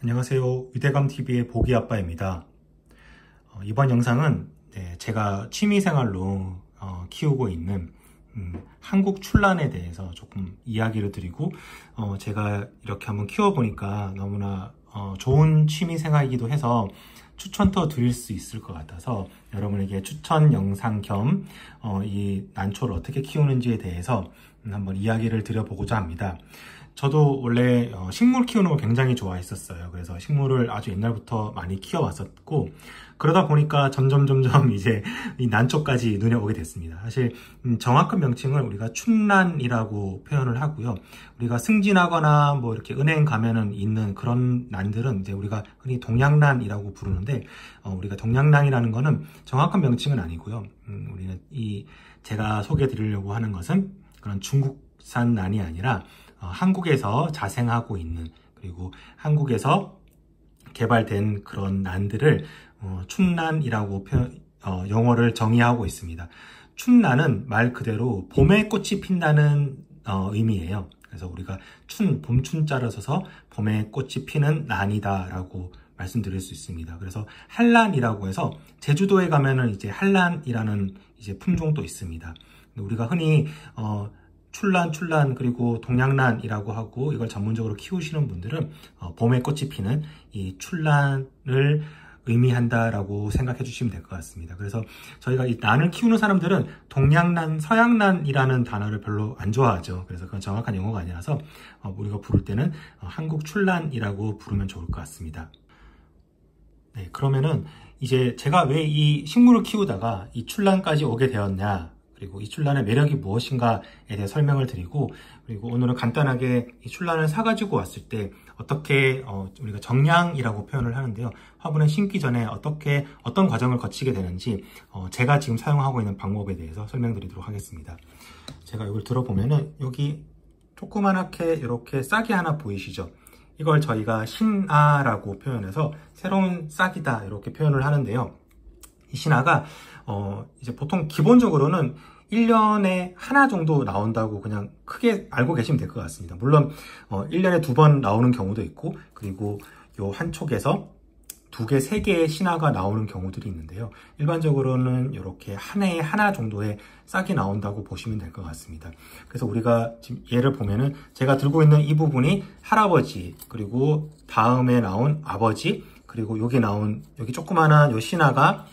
안녕하세요. 유대감TV의 보기아빠입니다. 이번 영상은 제가 취미생활로 키우고 있는 한국 출란에 대해서 조금 이야기를 드리고 제가 이렇게 한번 키워보니까 너무나 좋은 취미생활이기도 해서 추천도 드릴 수 있을 것 같아서 여러분에게 추천 영상 겸 이 난초를 어떻게 키우는지에 대해서 한번 이야기를 드려보고자 합니다. 저도 원래 식물 키우는 걸 굉장히 좋아했었어요. 그래서 식물을 아주 옛날부터 많이 키워왔었고, 그러다 보니까 점점 이제 이 난초까지 눈에 오게 됐습니다. 사실 정확한 명칭을 우리가 춘란이라고 표현을 하고요. 우리가 승진하거나 뭐 이렇게 은행 가면은 있는 그런 난들은 이제 우리가 흔히 동양란이라고 부르는데, 우리가 동양란이라는 거는 정확한 명칭은 아니고요. 우리는 제가 소개해 드리려고 하는 것은 그런 중국산 난이 아니라 한국에서 자생하고 있는, 그리고 한국에서 개발된 그런 난들을 춘란이라고 용어를 정의하고 있습니다. 춘란은 말 그대로 봄에 꽃이 핀다는 의미예요. 그래서 우리가 봄춘자를 써서 봄에 꽃이 피는 난이다 라고 말씀드릴 수 있습니다. 그래서 한란이라고 해서 제주도에 가면은 이제 한란이라는 이제 품종도 있습니다. 우리가 흔히 춘란 그리고 동양란이라고 하고, 이걸 전문적으로 키우시는 분들은 봄에 꽃이 피는 이 춘란을 의미한다라고 생각해 주시면 될 것 같습니다. 그래서 저희가 이 난을 키우는 사람들은 동양란, 서양란이라는 단어를 별로 안 좋아하죠. 그래서 그건 정확한 용어가 아니라서 우리가 부를 때는 한국 춘란이라고 부르면 좋을 것 같습니다. 네, 그러면은 이제 제가 왜 이 식물을 키우다가 이 춘란까지 오게 되었냐, 그리고 이 춘란의 매력이 무엇인가에 대해 설명을 드리고, 그리고 오늘은 간단하게 이 춘란을 사가지고 왔을 때 어떻게 우리가 정량이라고 표현을 하는데요. 화분에 심기 전에 어떤 과정을 거치게 되는지 제가 지금 사용하고 있는 방법에 대해서 설명드리도록 하겠습니다. 제가 이걸 들어보면은 여기 조그만하게 이렇게 싹이 하나 보이시죠? 이걸 저희가 신아라고 표현해서 새로운 싹이다 이렇게 표현을 하는데요. 이 신아가 이제 보통 기본적으로는 1년에 하나 정도 나온다고 그냥 크게 알고 계시면 될 것 같습니다. 물론 1년에 2번 나오는 경우도 있고, 그리고 요 한 촉에서 2개, 3개의 신화가 나오는 경우들이 있는데요. 일반적으로는 이렇게 한 해에 하나 정도의 싹이 나온다고 보시면 될 것 같습니다. 그래서 우리가 지금 얘를 보면은 제가 들고 있는 이 부분이 할아버지, 그리고 다음에 나온 아버지, 그리고 여기 조그마한 요 신화가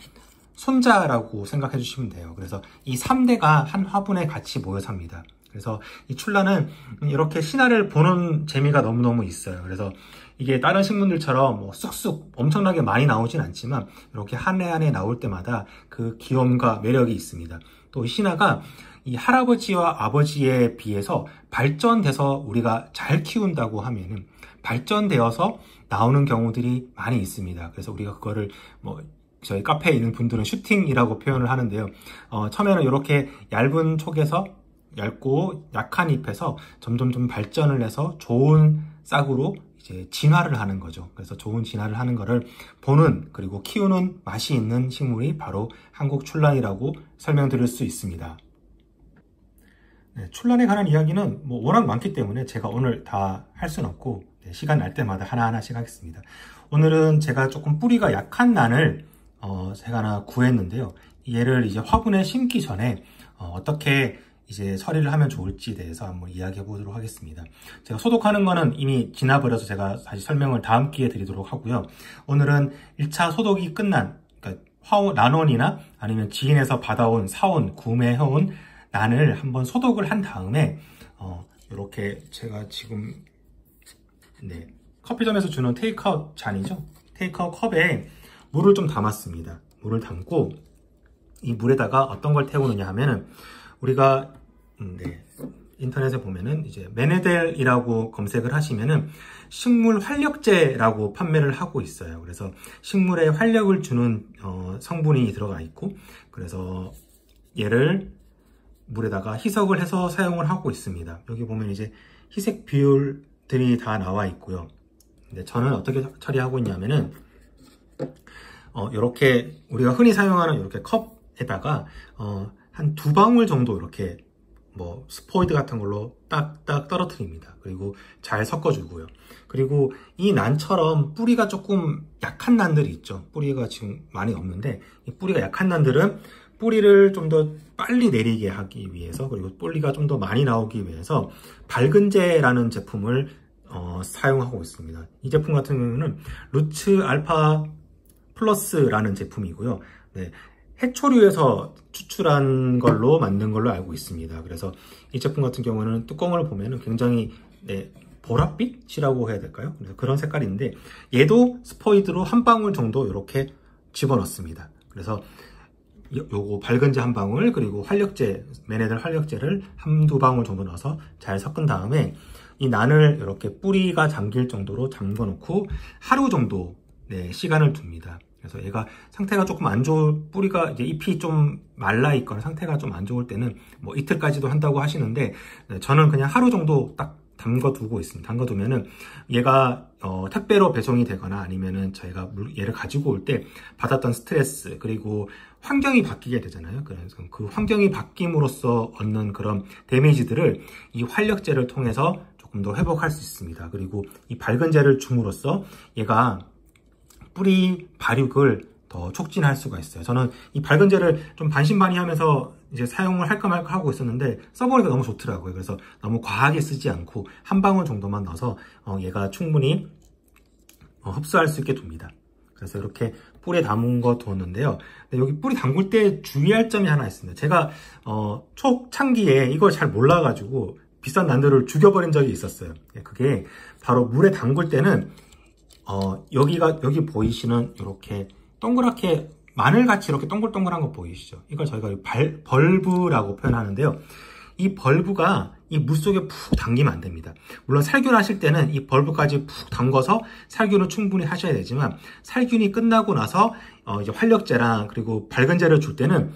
손자라고 생각해 주시면 돼요. 그래서 이 3대가 한 화분에 같이 모여 삽니다. 그래서 이 춘란은 이렇게 신화를 보는 재미가 너무너무 있어요. 그래서 이게 다른 식물들처럼 뭐 쑥쑥 엄청나게 많이 나오진 않지만 이렇게 한 해 한 해 나올 때마다 그 귀여움과 매력이 있습니다. 또 이 신화가 이 할아버지와 아버지에 비해서 발전돼서 우리가 잘 키운다고 하면은 발전되어서 나오는 경우들이 많이 있습니다. 그래서 우리가 그거를 저희 카페에 있는 분들은 슈팅이라고 표현을 하는데요. 처음에는 이렇게 얇은 촉에서 얇고 약한 잎에서 점점 발전을 해서 좋은 싹으로 이제 진화를 하는 거죠. 그래서 좋은 진화를 하는 거를 보는, 그리고 키우는 맛이 있는 식물이 바로 한국 춘란이라고 설명드릴 수 있습니다. 네, 춘란에 관한 이야기는 워낙 많기 때문에 제가 오늘 다 할 수는 없고, 시간 날 때마다 하나하나씩 하겠습니다. 오늘은 제가 조금 뿌리가 약한 난을 제가 하나 구했는데요. 얘를 이제 화분에 심기 전에 어떻게 이제 처리를 하면 좋을지에 대해서 한번 이야기해 보도록 하겠습니다. 제가 소독하는 거는 이미 지나버려서 제가 다시 설명을 다음 기회에 드리도록 하고요. 오늘은 1차 소독이 끝난, 그러니까 난원이나 아니면 지인에서 사온, 구매해온 난을 한번 소독을 한 다음에 이렇게 제가 지금 커피점에서 주는 테이크아웃 잔이죠. 테이크아웃 컵에 물을 좀 담았습니다. 물을 담고 이 물에다가 어떤 걸 태우느냐 하면은, 우리가 인터넷에 보면은 이제 메네델이라고 검색을 하시면은 식물 활력제라고 판매를 하고 있어요. 그래서 식물에 활력을 주는 성분이 들어가 있고, 그래서 얘를 물에다가 희석을 해서 사용을 하고 있습니다. 여기 보면 이제 희색 비율들이 다 나와 있고요. 근데 저는 어떻게 처리하고 있냐면은 이렇게 우리가 흔히 사용하는 이렇게 컵에다가 한 2방울 정도 이렇게 스포이드 같은 걸로 딱딱 떨어뜨립니다. 그리고 잘 섞어주고요. 그리고 이 난처럼 뿌리가 조금 약한 난들이 있죠. 뿌리가 지금 많이 없는데 이 뿌리가 약한 난들은 뿌리를 좀 더 빨리 내리게 하기 위해서, 그리고 뿌리가 좀 더 많이 나오기 위해서 밝은제라는 제품을 사용하고 있습니다. 이 제품 같은 경우는 루츠 알파 플러스라는 제품이고요. 네, 해초류에서 추출한 걸로 만든 걸로 알고 있습니다. 그래서 이 제품 같은 경우는 뚜껑을 보면 굉장히 보랏빛이라고 해야 될까요? 그래서 그런 색깔인데 얘도 스포이드로 한 방울 정도 이렇게 집어넣습니다. 그래서 요거 밝은제 한 방울, 그리고 활력제, 맨헤들 활력제를 한두 방울 정도 넣어서 잘 섞은 다음에 이 난을 이렇게 뿌리가 잠길 정도로 잠궈 놓고 하루 정도 시간을 둡니다. 그래서 얘가 상태가 조금 안 좋을, 뿌리가 이제 잎이 좀 말라 있거나 상태가 좀 안 좋을 때는 뭐 이틀까지도 한다고 하시는데, 저는 그냥 하루 정도 딱 담궈 두고 있습니다. 담궈 두면은 얘가 택배로 배송이 되거나 아니면은 저희가 얘를 가지고 올 때 받았던 스트레스, 그리고 환경이 바뀌게 되잖아요. 그래서 그 환경이 바뀜으로써 얻는 그런 데미지들을 이 활력제를 통해서 조금 더 회복할 수 있습니다. 그리고 이 밝은제를 줌으로써 얘가 뿌리 발육을 더 촉진할 수가 있어요. 저는 이 밝은제를 좀 반신반의하면서 이제 사용을 할까 말까 하고 있었는데 써보니까 너무 좋더라고요. 그래서 너무 과하게 쓰지 않고 한 방울 정도만 넣어서 얘가 충분히 흡수할 수 있게 둡니다. 그래서 이렇게 뿌리에 담은 거 두었는데요. 여기 뿌리 담글 때 주의할 점이 하나 있습니다. 제가 초창기에 이걸 잘 몰라가지고 비싼 난들을 죽여버린 적이 있었어요. 그게 바로 물에 담글 때는 여기 보이시는 이렇게 동그랗게 마늘같이 이렇게 동글동글한 거 보이시죠? 이걸 저희가 벌브라고 표현하는데요. 이 벌브가 이 물속에 푹 담기면 안 됩니다. 물론 살균 하실 때는 이 벌브까지 푹 담궈서 살균을 충분히 하셔야 되지만, 살균이 끝나고 나서 이제 활력제랑 그리고 밝은제를 줄 때는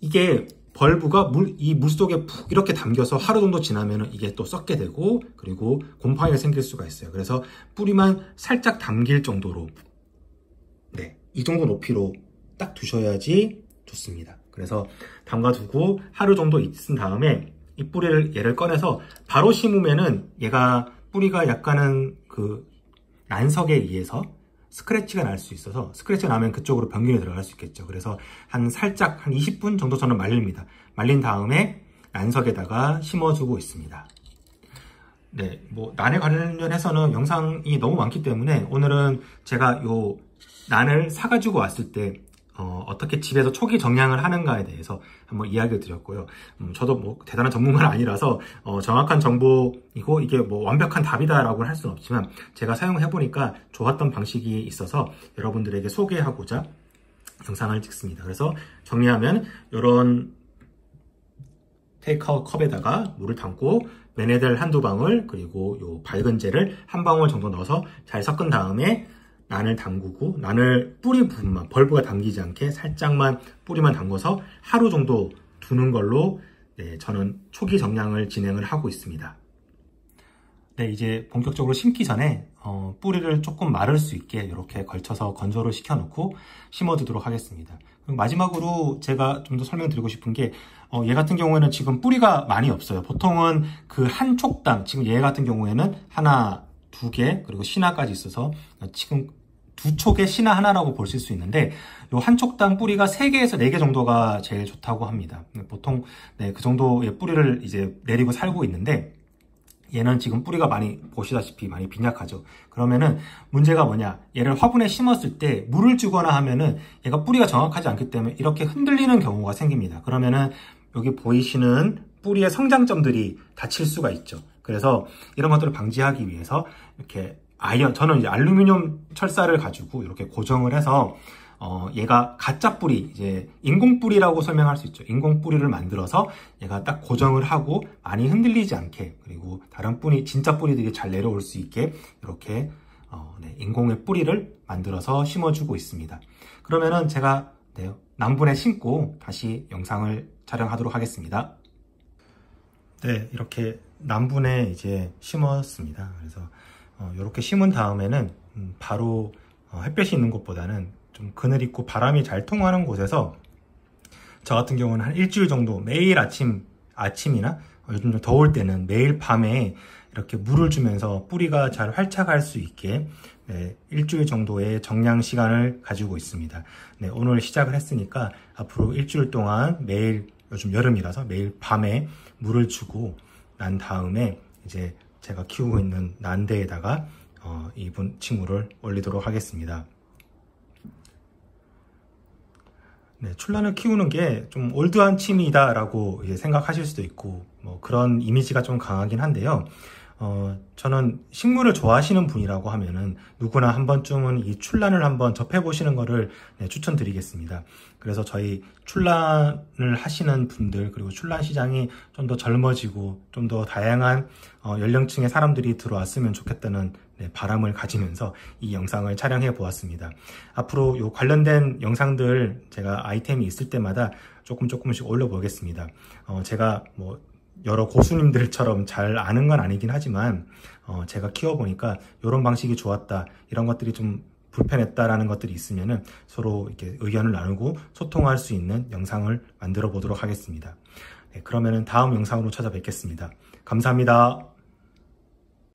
이게 벌브가 이 물속에 푹 이렇게 담겨서 하루 정도 지나면 이게 또 썩게 되고, 그리고 곰팡이가 생길 수가 있어요. 그래서 뿌리만 살짝 담길 정도로, 이 정도 높이로 딱 두셔야지 좋습니다. 그래서 담가두고 하루 정도 있은 다음에 이 뿌리를 얘를 꺼내서 바로 심으면은 얘가 뿌리가 약간은 그 난석에 의해서 스크래치가 날 수 있어서, 스크래치가 나면 그쪽으로 병균이 들어갈 수 있겠죠. 그래서 살짝 한 20분 정도 저는 말립니다. 말린 다음에 난석에다가 심어주고 있습니다. 뭐 난에 관련해서는 영상이 너무 많기 때문에 오늘은 제가 요 난을 사가지고 왔을 때 어떻게 집에서 초기 정량을 하는가에 대해서 한번 이야기를 드렸고요. 저도 뭐 대단한 전문가는 아니라서 정확한 정보이고 이게 뭐 완벽한 답이다라고 할 수는 없지만, 제가 사용해보니까 좋았던 방식이 있어서 여러분들에게 소개하고자 영상을 찍습니다. 그래서 정리하면 이런 테이크아웃 컵에다가 물을 담고 맨헤들 한두 방울, 그리고 요 밝은제를 한 방울 정도 넣어서 잘 섞은 다음에 난을 담그고, 난을 뿌리 부분만, 벌브가 담기지 않게 살짝만 뿌리만 담궈서 하루 정도 두는 걸로 저는 초기 정량을 진행을 하고 있습니다. 이제 본격적으로 심기 전에 뿌리를 조금 마를 수 있게 이렇게 걸쳐서 건조를 시켜 놓고 심어두도록 하겠습니다. 그리고 마지막으로 제가 좀 더 설명드리고 싶은 게, 얘 같은 경우에는 지금 뿌리가 많이 없어요. 보통은 그 한 촉당, 지금 얘 같은 경우에는 하나, 두 개, 그리고 신화까지 있어서 지금 두 촉에 신화 하나라고 보실 수 있는데, 요 한 촉당 뿌리가 3개에서 4개 정도가 제일 좋다고 합니다. 보통 그 정도의 뿌리를 이제 내리고 살고 있는데, 얘는 지금 뿌리가 많이 보시다시피 많이 빈약하죠. 그러면은 문제가 뭐냐, 얘를 화분에 심었을 때 물을 주거나 하면은 얘가 뿌리가 정확하지 않기 때문에 이렇게 흔들리는 경우가 생깁니다. 그러면은 여기 보이시는 뿌리의 성장점들이 다칠 수가 있죠. 그래서 이런 것들을 방지하기 위해서 이렇게 저는 이제 알루미늄 철사를 가지고 이렇게 고정을 해서 얘가 가짜 뿌리, 이제 인공 뿌리라고 설명할 수 있죠. 인공 뿌리를 만들어서 얘가 딱 고정을 하고 많이 흔들리지 않게, 그리고 다른 뿌리, 진짜 뿌리들이 잘 내려올 수 있게 이렇게 인공의 뿌리를 만들어서 심어주고 있습니다. 그러면은 제가 남분에 심고 다시 영상을 촬영하도록 하겠습니다. 이렇게 남분에 이제 심었습니다. 그래서 이렇게 심은 다음에는 바로 햇볕이 있는 곳보다는 좀 그늘 있고 바람이 잘 통하는 곳에서, 저 같은 경우는 한 일주일 정도 매일 아침이나 요즘 좀 더울 때는 매일 밤에 이렇게 물을 주면서 뿌리가 잘 활착할 수 있게 일주일 정도의 정량 시간을 가지고 있습니다. 오늘 시작을 했으니까 앞으로 일주일 동안 매일, 요즘 여름이라서 매일 밤에 물을 주고 난 다음에 이제 제가 키우고 있는 난대에다가 이분 친구를 올리도록 하겠습니다. 출란을 키우는 게 좀 올드한 취미다라고 생각하실 수도 있고 그런 이미지가 좀 강하긴 한데요. 저는 식물을 좋아하시는 분이라고 하면은 누구나 한 번쯤은 이 출란을 한번 접해보시는 것을 추천드리겠습니다. 그래서 저희 출란을 하시는 분들, 그리고 출란 시장이 좀 더 젊어지고 좀 더 다양한 연령층의 사람들이 들어왔으면 좋겠다는 바람을 가지면서 이 영상을 촬영해 보았습니다. 앞으로 요 관련된 영상들 제가 아이템이 있을 때마다 조금씩 올려보겠습니다. 제가 여러 고수님들처럼 잘 아는 건 아니긴 하지만 제가 키워보니까 이런 방식이 좋았다, 이런 것들이 좀 불편했다라는 것들이 있으면은 서로 이렇게 의견을 나누고 소통할 수 있는 영상을 만들어 보도록 하겠습니다. 그러면은 다음 영상으로 찾아뵙겠습니다. 감사합니다.